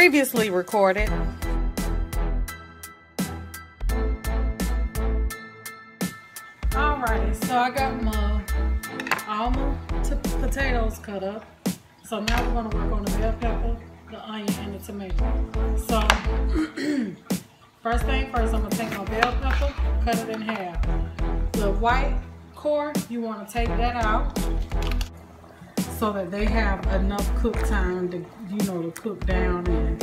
previously recorded. Alrighty, so I got all my potatoes cut up. So now we're going to work on the bell pepper, the onion, and the tomato. So first thing first, I'm going to take my bell pepper, cut it in half. The white core, you want to take that out so that they have enough cook time to, to cook down and,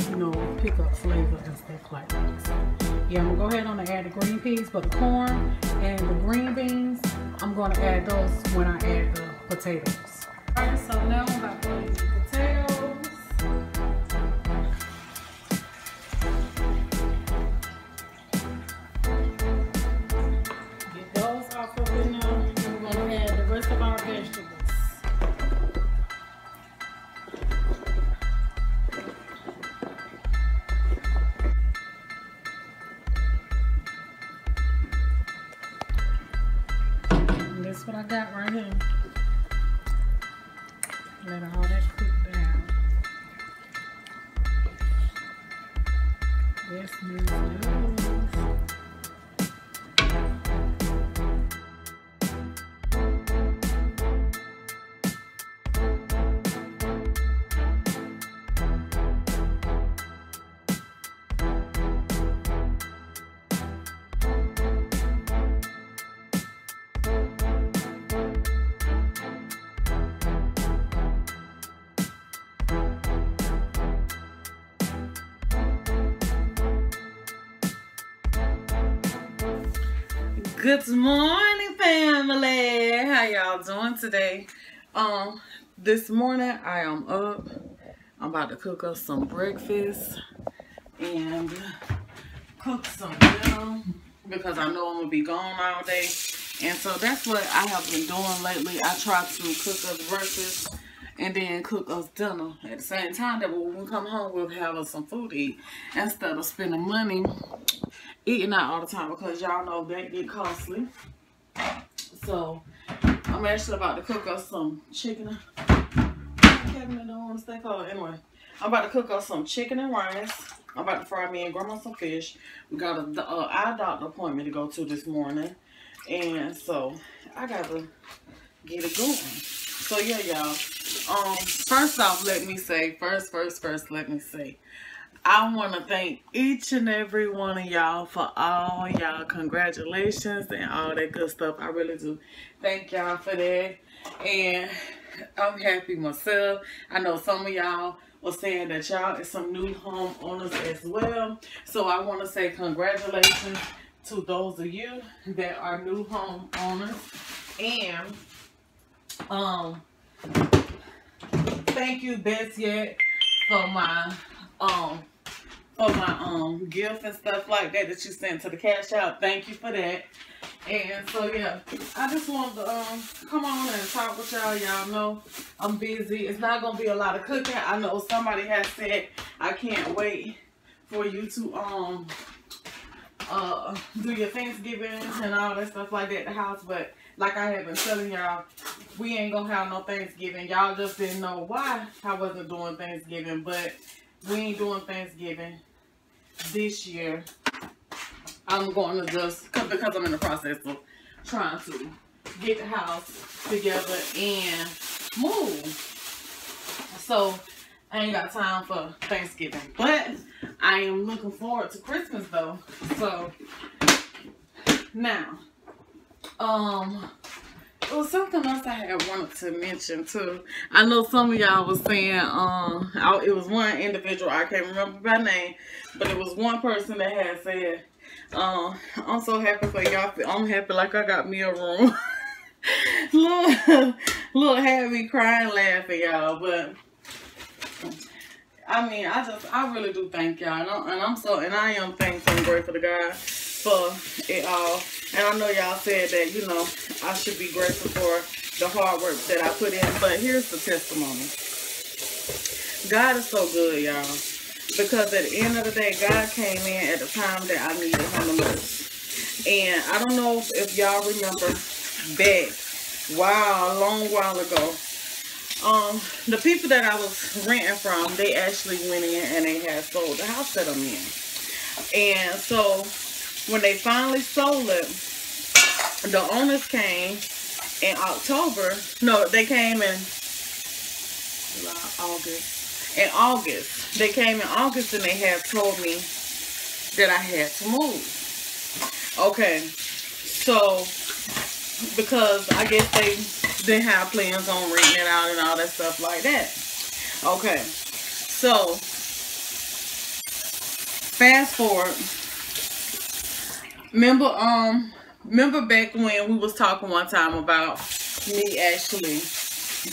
pick up flavor and stuff like that. So, yeah, I'm going to go ahead and add the green peas, but the corn and the green beans, I'm going to add those when I add the potatoes. Alright, so now I'm about to put in the potatoes. Get those off up in there, and we're going to add the rest of our vegetables. That's what I got right here. Let all that cook down. Yes, Good morning, family. How y'all doing today? This morning I am up. I'm about to cook us some breakfast and cook some dinner because I know I'm gonna be gone all day. And so that's what I have been doing lately. I try to cook us breakfast and then cook us dinner at the same time, that when we come home we'll have us some food to eat instead of spending money eating out all the time, because y'all know that get costly. So I'm actually about to cook us some chicken. Kevin don't want to stay cold. Anyway, I'm about to cook us some chicken and rice. I'm about to fry me and grandma some fish. We got a eye doctor appointment to go to this morning, and so I gotta get it going. So yeah, y'all. First off, let me say, let me say, I want to thank each and every one of y'all for all y'all congratulations and all that good stuff. I really do thank y'all for that. And I'm happy myself. I know some of y'all were saying that y'all is some new homeowners as well. So I want to say congratulations to those of you that are new homeowners. And thank you, best yet, for my gift and stuff like that you sent to the Cash App. Thank you for that. And so yeah, I just wanted to come on and talk with y'all. Y'all know I'm busy. It's not gonna be a lot of cooking. I know somebody has said I can't wait for you to do your Thanksgiving and all that stuff like that at the house, but like I have been telling y'all, we ain't gonna have no Thanksgiving. Y'all just didn't know why I wasn't doing Thanksgiving, but we ain't doing Thanksgiving this year. I'm going to just, because I'm in the process of trying to get the house together and move. So I ain't got time for Thanksgiving, but I am looking forward to Christmas though. So now, it was something else I had wanted to mention too. I know some of y'all was saying, it was one individual, I can't remember by name, but it was one person that had said, I'm so happy for y'all. I'm happy like I got me a room. little had me crying, laughing, y'all. But I mean, I really do thank y'all, and I am thankful and grateful to God for it all. And I know y'all said that, I should be grateful for the hard work that I put in. But here's the testimony. God is so good, y'all. Because at the end of the day, God came in at the time that I needed him the most. And I don't know if y'all remember back, a long while ago, the people that I was renting from, they actually went in and they had sold the house that I'm in. And so when they finally sold it, the owners came in October. No, they came in August. In August. They came in August and they had told me that I had to move. Okay. So, because I guess they didn't have plans on renting it out and all that stuff like that. Okay. So, fast forward. Remember back when we was talking one time about me actually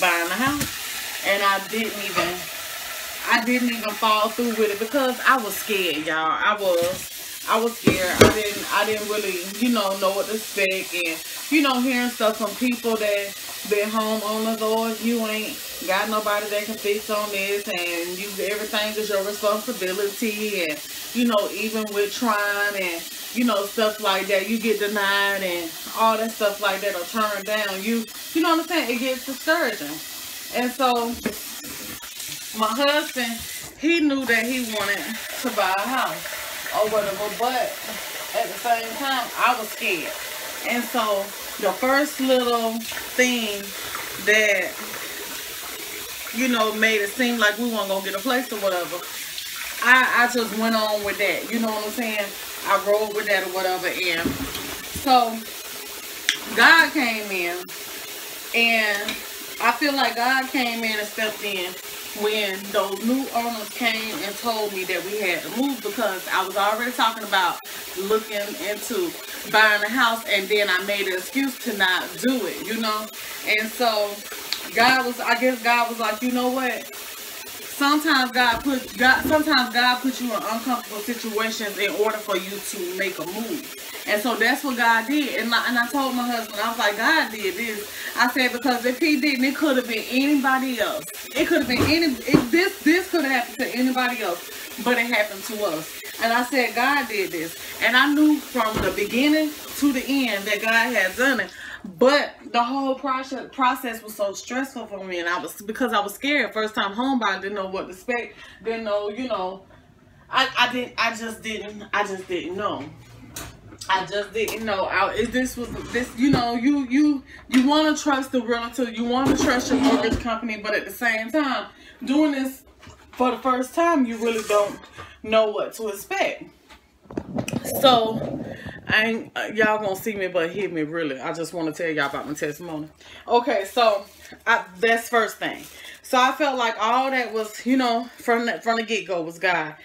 buying a house, and I didn't even follow through with it because I was scared, y'all. I was scared. I didn't really, know what to expect, and hearing stuff from people that been homeowners, or you ain't got nobody that can fix on this, and everything is your responsibility, and even with trying and stuff like that, you get denied and all that stuff like that, or turned down. You know what I'm saying? It gets discouraging. And so my husband, he knew that he wanted to buy a house or whatever, but at the same time, I was scared. And so the first little thing that, made it seem like we weren't going to get a place or whatever, I just went on with that. You know what I'm saying? I rolled with that or whatever. And so God came in, and I feel like God came in and stepped in when those new owners came and told me that we had to move, because I was already talking about looking into buying a house, and then I made an excuse to not do it, And so I guess God was like, you know what? Sometimes God puts you in uncomfortable situations in order for you to make a move. And so that's what God did. And I told my husband, I was like, God did this. I said, because if he didn't, it could have been anybody else. It could have been this could have happened to anybody else, but it happened to us. And I said, God did this. And I knew from the beginning to the end that God had done it. But the whole process was so stressful for me, and because I was scared. First time home buyer, didn't know what to expect, didn't know, I just didn't know. You want to trust the realtor, you want to trust your mortgage company, but at the same time, doing this for the first time, you really don't know what to expect. So y'all gonna see me but hit me, really. I just want to tell y'all about my testimony. Okay, so that's first thing. So I felt like all that was, from the get-go was God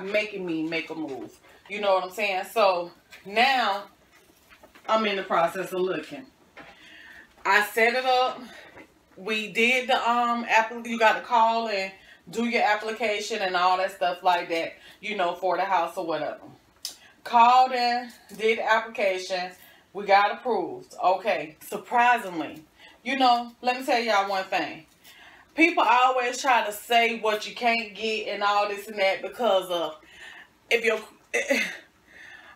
making me make a move. You know what I'm saying? So now I'm in the process of looking. I set it up. We did the you got to call and do your application and all that stuff like that, for the house or whatever. Called in, did the application, we got approved. Okay, surprisingly, let me tell y'all one thing. People always try to say what you can't get and all this and that because of,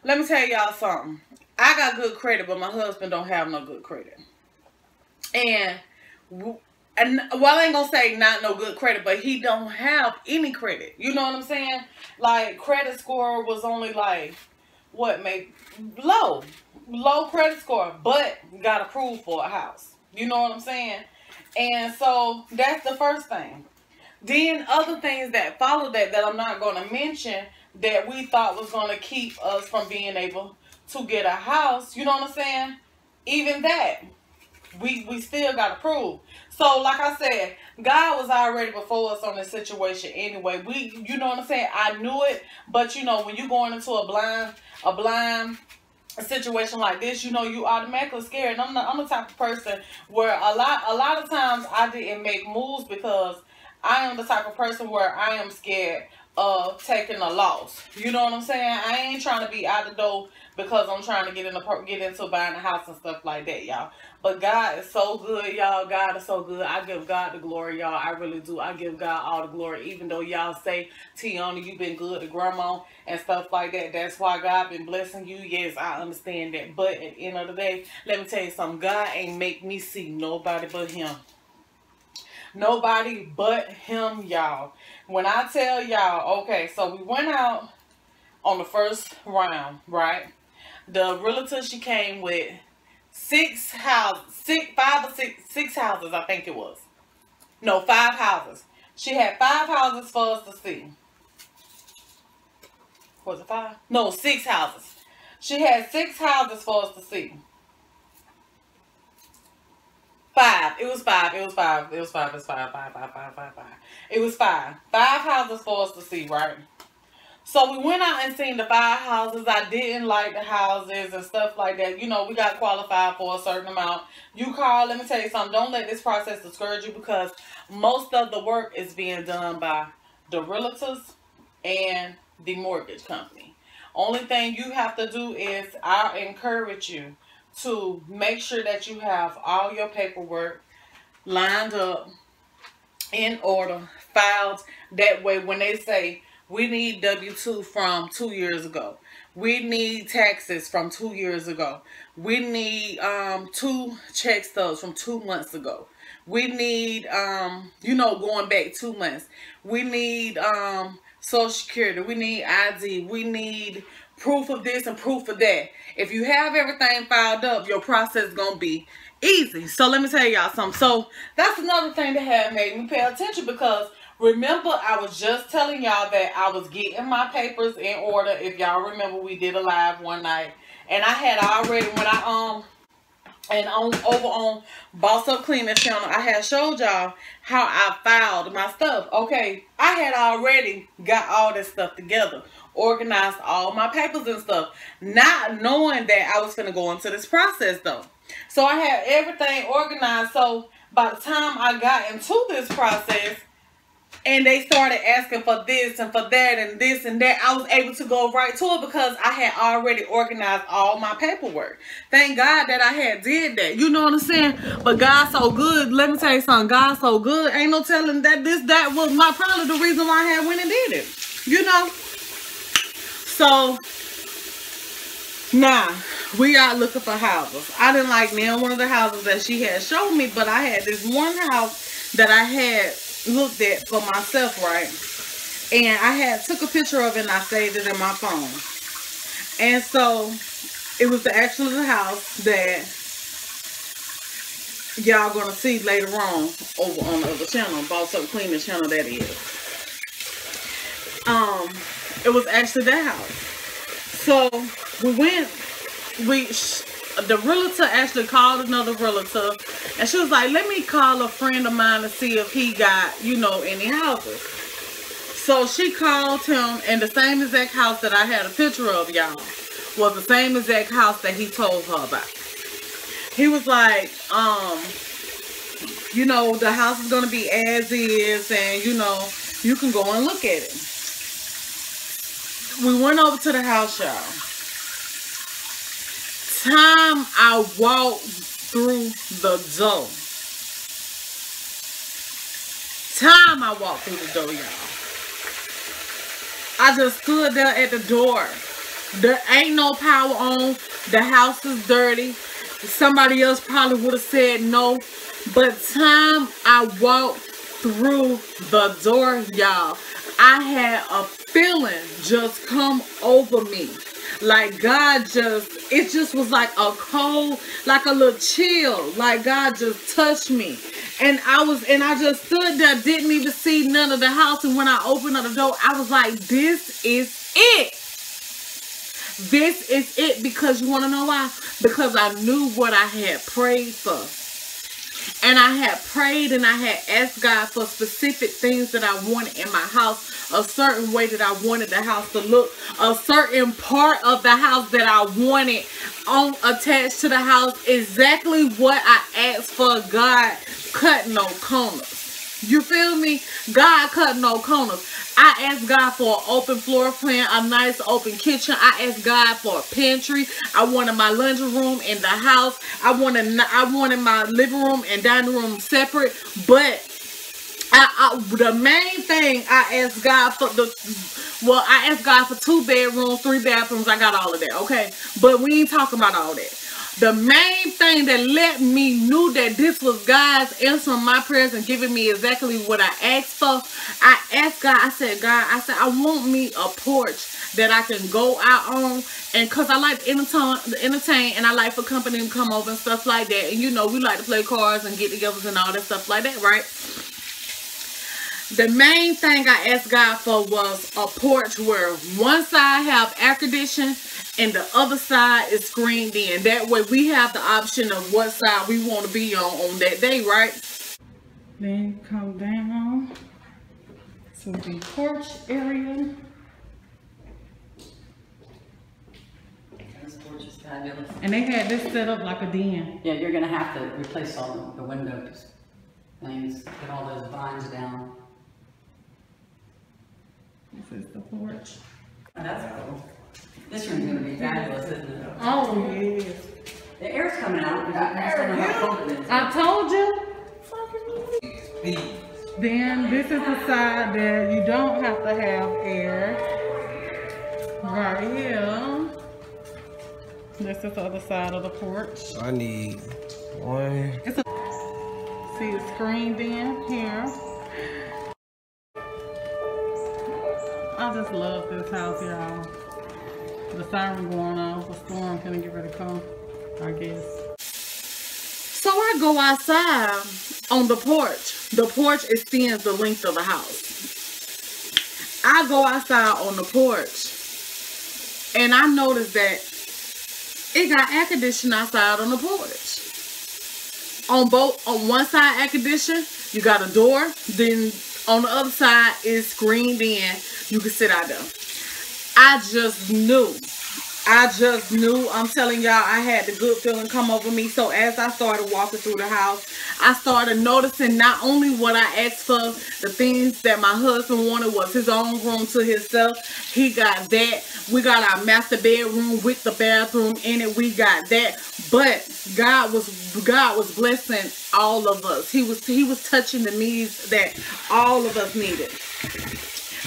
let me tell y'all something. I got good credit, but my husband don't have no good credit. And well, I ain't gonna say not no good credit, but he don't have any credit. You know what I'm saying? Like, credit score was only like, what, maybe low credit score, but got approved for a house. You know what I'm saying? And so that's the first thing. Then other things that followed that I'm not going to mention, that we thought was going to keep us from being able to get a house. You know what I'm saying? Even that, we still got approved. So like I said, God was already before us on this situation anyway. You know what I'm saying? I knew it, but when you're going into a blind situation like this, you automatically scared. And I'm the type of person where a lot of times I didn't make moves because I am the type of person where I am scared of taking a loss. You know what I'm saying? I ain't trying to be out the door because I'm trying to get into buying a house and stuff like that, y'all. But God is so good, y'all. God is so good. I give God the glory, y'all. I really do. I give God all the glory. Even though y'all say, Tiana, you've been good to grandma and stuff like that. That's why God been blessing you. Yes, I understand that. But at the end of the day, let me tell you something. God ain't make me see nobody but him. Nobody but him, y'all. When I tell y'all, okay, so we went out on the first round, right? The realtor, she came with six houses, six houses, I think it was. No, 5 houses. She had 5 houses for us to see. Was it 5? No, 6 houses. She had 6 houses for us to see. 5. It was 5. It was 5. It was 5. It was 5. 5. It was 5. 5 houses for us to see, right? So we went out and seen the 5 houses. I didn't like the houses and stuff like that. You know, we got qualified for a certain amount. You call, let me tell you something. Don't let this process discourage you, because most of the work is being done by the realtors and the mortgage company. Only thing you have to do is, I encourage you to make sure that you have all your paperwork lined up, in order, filed. That way when they say, we need W-2 from 2 years ago, we need taxes from 2 years ago, we need 2 check stubs from 2 months ago, we need you know, going back 2 months, we need Social Security, we need ID, we need proof of this and proof of that. If you have everything filed up, your process is going to be easy. So let me tell y'all something. So that's another thing that had made me pay attention, because remember, I was just telling y'all that I was getting my papers in order. If y'all remember, we did a live one night, and I had already, when I over on Boss Up Cleaning channel, I had showed y'all how I filed my stuff. Okay, I had already got all this stuff together, organized all my papers and stuff, not knowing that I was going to go into this process though. So I had everything organized. So by the time I got into this process, and they started asking for this and for that and this and that, I was able to go right to it, because I had already organized all my paperwork. Thank God that I had did that. You know what I'm saying? But God's so good. Let me tell you something. God's so good. Ain't no telling that that was probably the reason why I had went and did it. You know? So, now, we out looking for houses. I didn't like neither one of the houses that she had showed me, but I had this one house that I had looked at for myself, right? And I had took a picture of it and I saved it in my phone. And so it was actually the house that y'all gonna see later on over on the other channel, Boss Up Cleaning channel, that is. It was actually that house. So we went, the realtor actually called another realtor, and she was like, let me call a friend of mine to see if he got, you know, any houses. So she called him, and the same exact house that I had a picture of, y'all, was the same exact house that he told her about. He was like, you know, the house is going to be as is, and, you know, you can go and look at it. We went over to the house, y'all. Time I walked through the door. Time I walked through the door, y'all. I just stood there at the door. There ain't no power on. The house is dirty. Somebody else probably would have said no. But time I walked through the door, y'all, I had a feeling just come over me. Like God just, it just was like a cold, like a little chill. Like God just touched me. And I just stood there, didn't even see none of the house. And when I opened up the door, I was like, this is it. This is it. Because you want to know why? Because I knew what I had prayed for. And I had prayed and I had asked God for specific things that I wanted in my house, a certain way that I wanted the house to look, a certain part of the house that I wanted attached to the house, exactly what I asked for. God cut no corners. You feel me? God cut no corners. I asked God for an open floor plan, a nice open kitchen. I asked God for a pantry. I wanted my laundry room in the house. I wanted my living room and dining room separate. But the main thing I asked God for, I asked God for 2 bedrooms, 3 bathrooms. I got all of that, okay? But we ain't talking about all that. The main thing that let me knew that this was God's answering my prayers and giving me exactly what I asked for. I asked God, I said, God, I want me a porch that I can go out on. And because I like to entertain and I like for company to come over and stuff like that. And you know, we like to play cards and get togethers and all that stuff like that, right? The main thing I asked God for was a porch where one side have air conditioning and the other side is screened in. That way we have the option of what side we want to be on that day, right? Then come down to the porch area. This porch is fabulous. And they had this set up like a den. Yeah, you're going to have to replace all the windows. Things, get all those vines down. This is the porch. Oh, that's cool. This room's going to be fabulous, isn't it? Oh, yes. The air's coming out. I told you. Then this is the side that you don't have to have air. Right here. This is the other side of the porch. I need one. See, it's screened in here. I just love this house, y'all. The siren going off, the storm gonna get ready to come, I guess. So I go outside on the porch. The porch extends the length of the house. I go outside on the porch and I noticed that it got air conditioning outside on the porch. On one side air conditioning, you got a door, then on the other side is screened in. You can sit out there. I just knew. I'm telling y'all, I had the good feeling come over me. So as I started walking through the house, I started noticing not only what I asked for, the things that my husband wanted was his own room to himself. He got that. We got our master bedroom with the bathroom in it. We got that. But God was blessing all of us. He was touching the needs that all of us needed.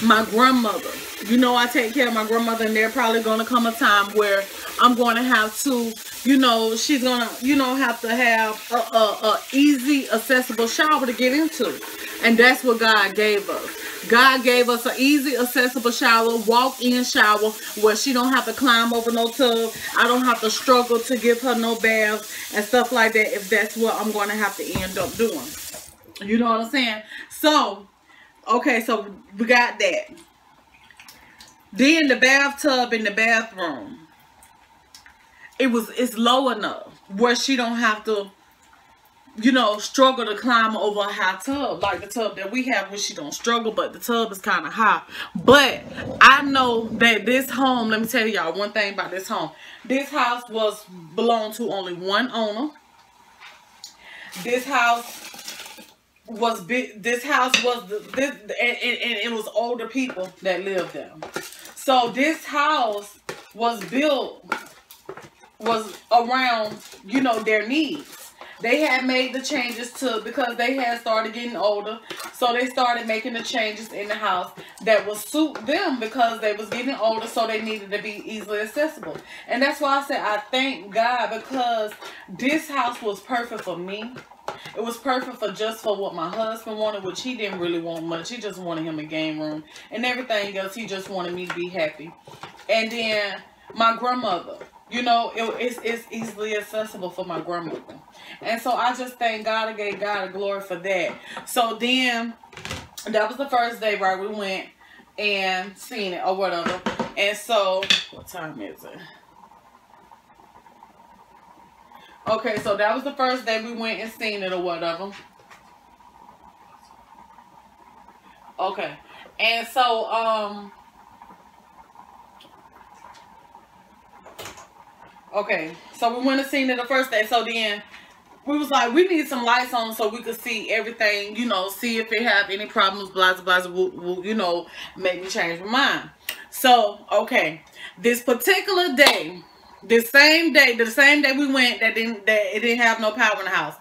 My grandmother, you know, I take care of my grandmother, and there's probably going to come a time where I'm going to have to, you know, she's going to, you know, have to have a easy, accessible shower to get into. And that's what God gave us. God gave us an easy, accessible shower, walk-in shower, where she don't have to climb over no tub. I don't have to struggle to give her no baths and stuff like that if that's what I'm going to have to end up doing. You know what I'm saying? So, okay, so we got that. Then the bathtub in the bathroom, it's low enough where she don't have to, you know, struggle to climb over a high tub like the tub that we have, where she don't struggle, but the tub is kind of high. But I know that this home, let me tell y'all one thing about this home. This house belonged to only one owner. This house was big. This house was and it was older people that lived there. So this house was built around, you know, their needs. They had made the changes because they had started getting older. So they started making the changes in the house that would suit them because they was getting older, so they needed to be easily accessible. And that's why I said I thank God, because this house was perfect for me. It was perfect for what my husband wanted, which he didn't really want much. He just wanted him a game room and everything else. He just wanted me to be happy. And then my grandmother, you know, it's easily accessible for my grandmother. And so I just thank God and gave God the glory for that. So then that was the first day, right? We went and seen it or whatever. And so, what time is it? Okay, so that was the first day we went and seen it or whatever. Okay. And so, okay, so we went and seen it the first day. So then we was like, we need some lights on so we could see everything, you know, see if it have any problems, blah, blah, blah, will, you know, make me change my mind. So, okay, this particular day, the same day we went that it didn't have no power in the house.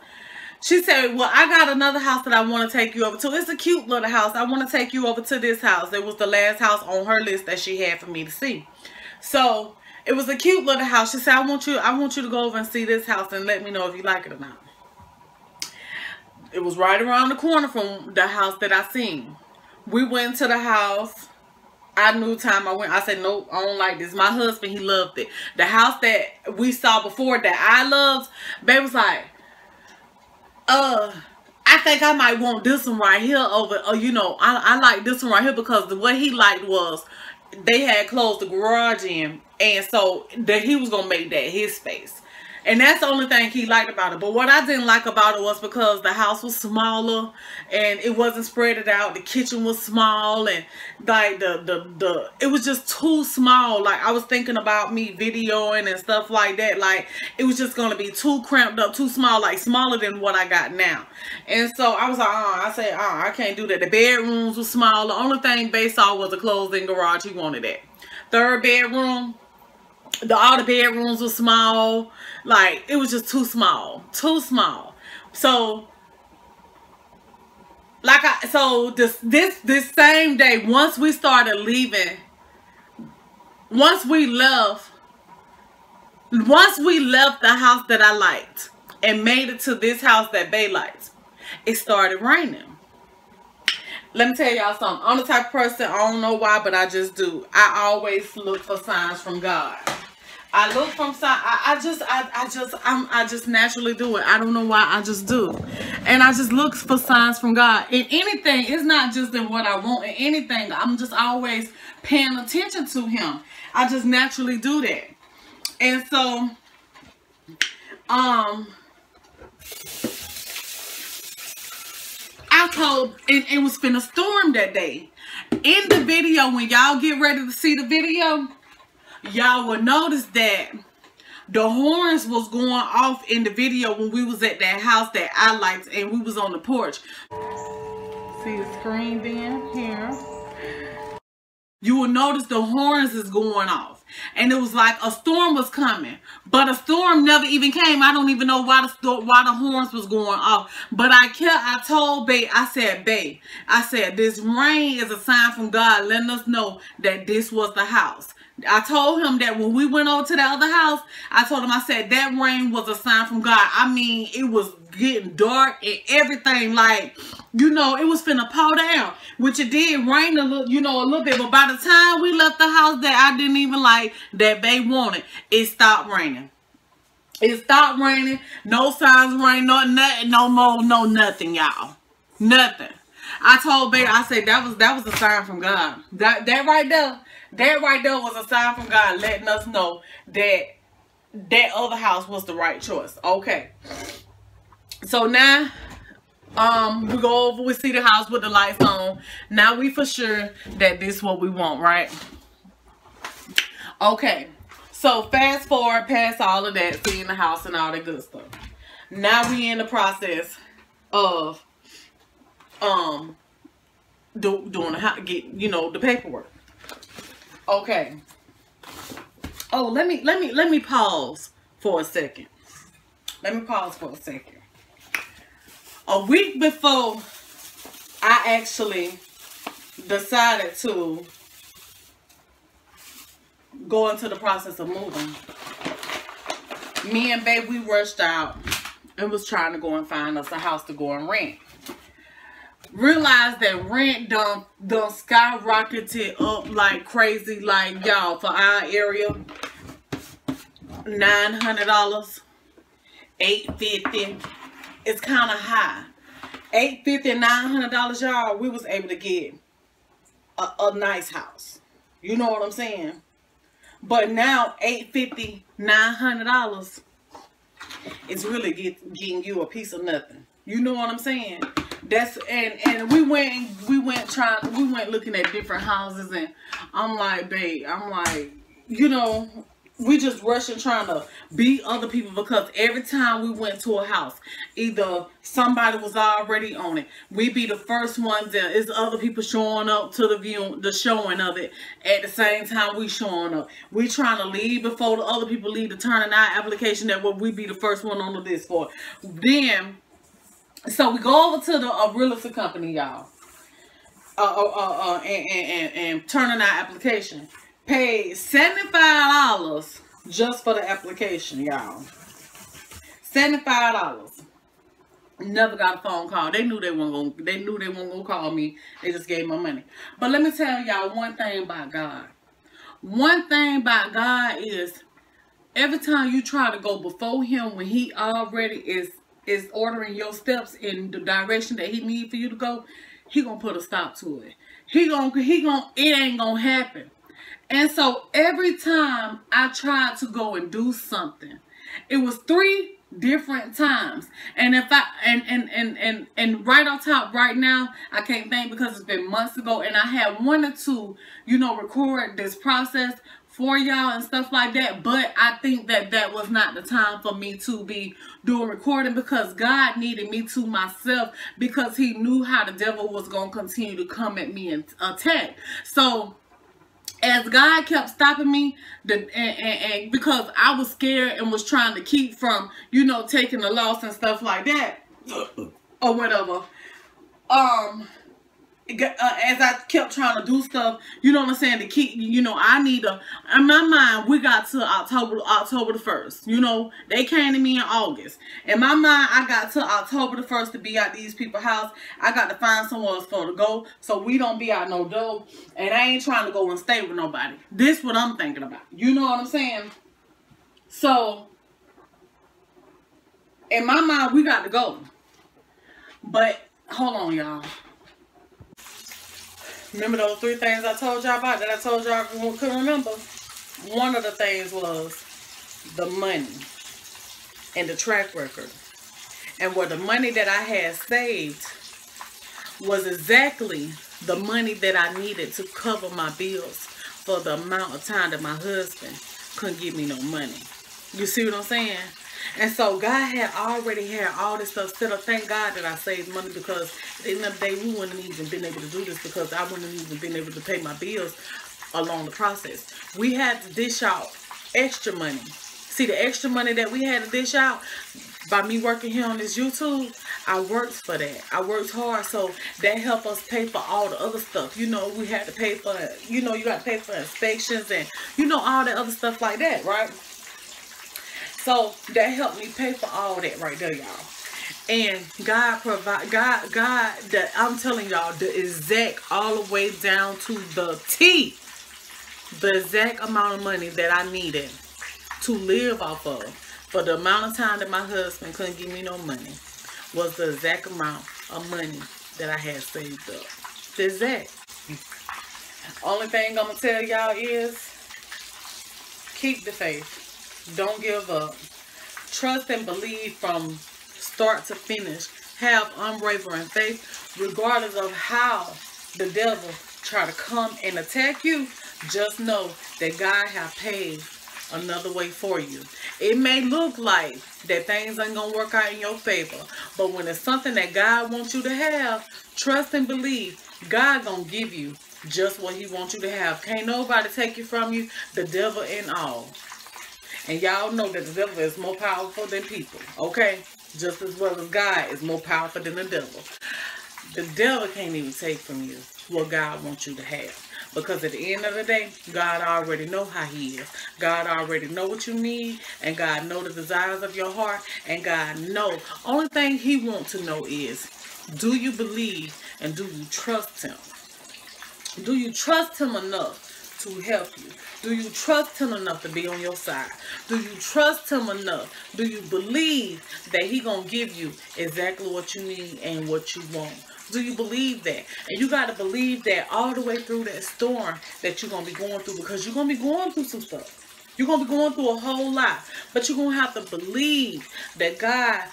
She said, well, I got another house that I want to take you over to. It's a cute little house. I want to take you over to this house. It was the last house on her list that she had for me to see. So It was a cute little house. She said, I want you to go over and see this house and let me know if you like it or not. It was right around the corner from the house that I seen. We went to the house. I knew time I went. I said, nope, I don't like this. My husband, he loved it. The house that we saw before that I loved, babe was like, I think I might want this one right here over, you know, I like this one right here because what he liked was they had closed the garage in, and so that he was going to make that his space. And that's the only thing he liked about it. But what I didn't like about it was because the house was smaller and it wasn't spread out. The kitchen was small and like it was just too small. Like I was thinking about me videoing and stuff like that. Like it was just going to be too cramped up, too small, like smaller than what I got now. And so I was like, I said, I can't do that. The bedrooms were small. The only thing Bae saw was a closed-in garage. He wanted that. Third bedroom. All the bedrooms were small. Like it was just too small. So like this same day, once we started leaving, once we left the house that I liked and made it to this house that Bae liked, it started raining. Let me tell y'all something. I'm the type of person, I don't know why, but I just do. I always look for signs from God. I look from signs. I just naturally do it. I don't know why, I just do. And I just look for signs from God. In anything, it's not just in what I want. In anything, I'm just always paying attention to him. I just naturally do that. And so, I told, it was finna storm that day. In the video, when y'all get ready to see the video, y'all will notice that the horns was going off in the video when we was at that house that I liked and we was on the porch. See the screen then here. You will notice the horns is going off. And it was like a storm was coming. But a storm never even came. I don't even know why the horns was going off. But I told Bae, I said, this rain is a sign from God letting us know that this was the house. I told him that when we went over to the other house, I told him, I said, that rain was a sign from God. I mean, it was getting dark and everything, like, you know, it was finna pour down, which it did rain a little, you know, a little bit. But by the time we left the house that I didn't even like, that Bae wanted, it stopped raining. It stopped raining. No signs of rain, no nothing, no more, no nothing, y'all. Nothing. I told Bae, I said, that was a sign from God. That right there was a sign from God letting us know that that other house was the right choice. Okay. So now, we go over, we see the house with the lights on. Now we for sure that this is what we want, right? Okay. So fast forward past all of that, seeing the house and all that good stuff. Now we in the process of doing the paperwork. Okay. Oh, let me pause for a second. A week before I actually decided to go into the process of moving, me and Bae, we rushed out and was trying to go and find us a house to go and rent. Realized that rent done skyrocketed up like crazy, like y'all, for our area. $900, $850. It's kind of high. $850 and $900, y'all. We was able to get a nice house. You know what I'm saying? But now $850, $900 is really getting you a piece of nothing. You know what I'm saying? That's and we went looking at different houses, and I'm like, Babe, you know, we just rushing trying to beat other people, because every time we went to a house, either somebody was already on it, we be the first ones there. It's other people showing up to the showing of it at the same time we showing up. We trying to leave before the other people leave to turn in our application that we be the first one on the list for. Then, so we go over to the real estate company, y'all, and turn in our application. Paid $75 just for the application, y'all. $75. Never got a phone call. They knew they weren't gonna call me. They just gave my money. But let me tell y'all one thing about God. One thing about God is every time you try to go before him when he already is ordering your steps in the direction that he needs for you to go, he gonna put a stop to it. It ain't gonna happen. And so every time I tried to go and do something, it was 3 different times. And if I and right on top right now, I can't think because it's been months ago, and I had 1 or 2, record this process for y'all and stuff like that. But I think that was not the time for me to be doing recording, because God needed me to myself, because he knew how the devil was going to continue to come at me and attack. So as God kept stopping me, and because I was scared and was trying to keep from, taking the loss and stuff like that, or whatever, as I kept trying to do stuff, you know what I'm saying, to keep, I need to, in my mind, we got to October the 1st, they came to me in August. In my mind, I got to October the 1st to be at these people's house. I got to find somewhere else for to go, so we don't be out no door, and I ain't trying to go and stay with nobody. This what I'm thinking about, you know what I'm saying? So, in my mind, we got to go. But, hold on, y'all. Remember those 3 things I told y'all about that I told y'all couldn't remember? One of the things was the money and the track record. And where the money that I had saved was exactly the money that I needed to cover my bills for the amount of time that my husband couldn't give me no money. You see what I'm saying? And so God had already had all this stuff set up. Thank God that I saved money, because at the end of the day, we wouldn't even been able to do this, because I wouldn't even been able to pay my bills along the process. We had to dish out extra money. See, the extra money that we had to dish out by me working here on this YouTube, I worked for that. I worked hard, so that helped us pay for all the other stuff. We had to pay for, you got to pay for inspections and, all that other stuff like that, right? So that helped me pay for all that right there, y'all. And God I'm telling y'all, the exact, all the way down to the T, the exact amount of money that I needed to live off of for the amount of time that my husband couldn't give me no money was the exact amount of money that I had saved up. The exact. Only thing I'm going to tell y'all is keep the faith. Don't give up. Trust and believe from start to finish. Have unwavering faith, regardless of how the devil try to come and attack you. Just know that God has paved another way for you. It may look like that things ain't gonna work out in your favor, but when it's something that God wants you to have, trust and believe God gonna give you just what he wants you to have. Can't nobody take it from you, the devil and all. And y'all know that the devil is more powerful than people, okay? Just as well as God is more powerful than the devil. The devil can't even take from you what God wants you to have. Because at the end of the day, God already know how he is. God already know what you need. And God know the desires of your heart. And God know. Only thing he wants to know is, do you believe and do you trust him? Do you trust him enough to help you? Do you trust him enough to be on your side? Do you trust him enough? Do you believe that he gonna give you exactly what you need and what you want? Do you believe that? And you got to believe that all the way through that storm that you're going to be going through, because you're going to be going through some stuff. You're going to be going through a whole lot. But you're going to have to believe that God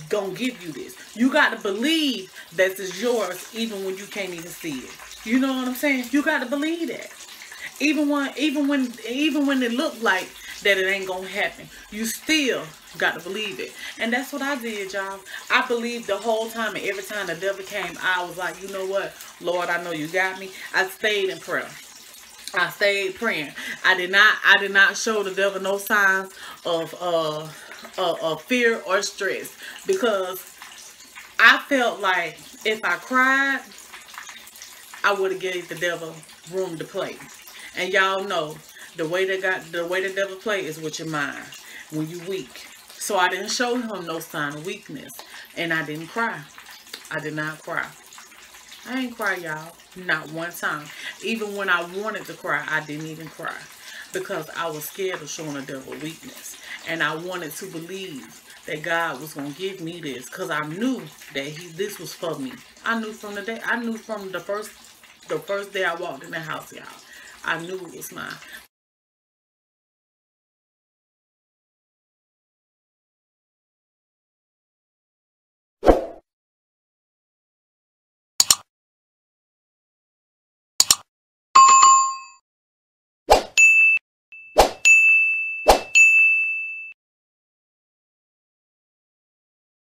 going to give you this. You got to believe that it's yours even when you can't even see it. You know what I'm saying? You got to believe that. Even when it looked like that it ain't gonna happen, you still got to believe it. And that's what I did, y'all. I believed the whole time, and every time the devil came, I was like, you know what, Lord, I know you got me. I stayed in prayer. I stayed praying. I did not show the devil no signs of fear or stress, because I felt like if I cried, I would have gave the devil room to play. And y'all know the way the devil play is with your mind when you weak. So I didn't show him no sign of weakness. And I didn't cry. I did not cry. I ain't cry, y'all. Not one time. Even when I wanted to cry, I didn't even cry. Because I was scared of showing the devil weakness. And I wanted to believe that God was going to give me this. Because I knew that this was for me. I knew from the first day I walked in the house, y'all. I knew it was mine.